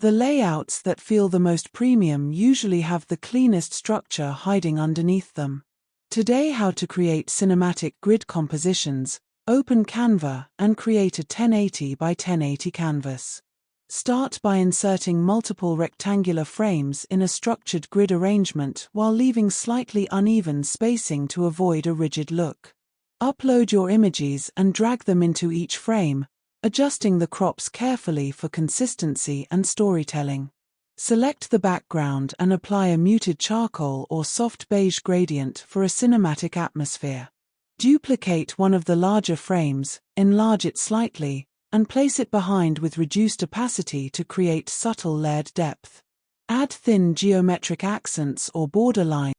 The layouts that feel the most premium usually have the cleanest structure hiding underneath them. Today, how to create cinematic grid compositions. Open Canva and create a 1080 by 1080 canvas. Start by inserting multiple rectangular frames in a structured grid arrangement while leaving slightly uneven spacing to avoid a rigid look. Upload your images and drag them into each frame, adjusting the crops carefully for consistency and storytelling. Select the background and apply a muted charcoal or soft beige gradient for a cinematic atmosphere. Duplicate one of the larger frames, enlarge it slightly, and place it behind with reduced opacity to create subtle layered depth. Add thin geometric accents or border lines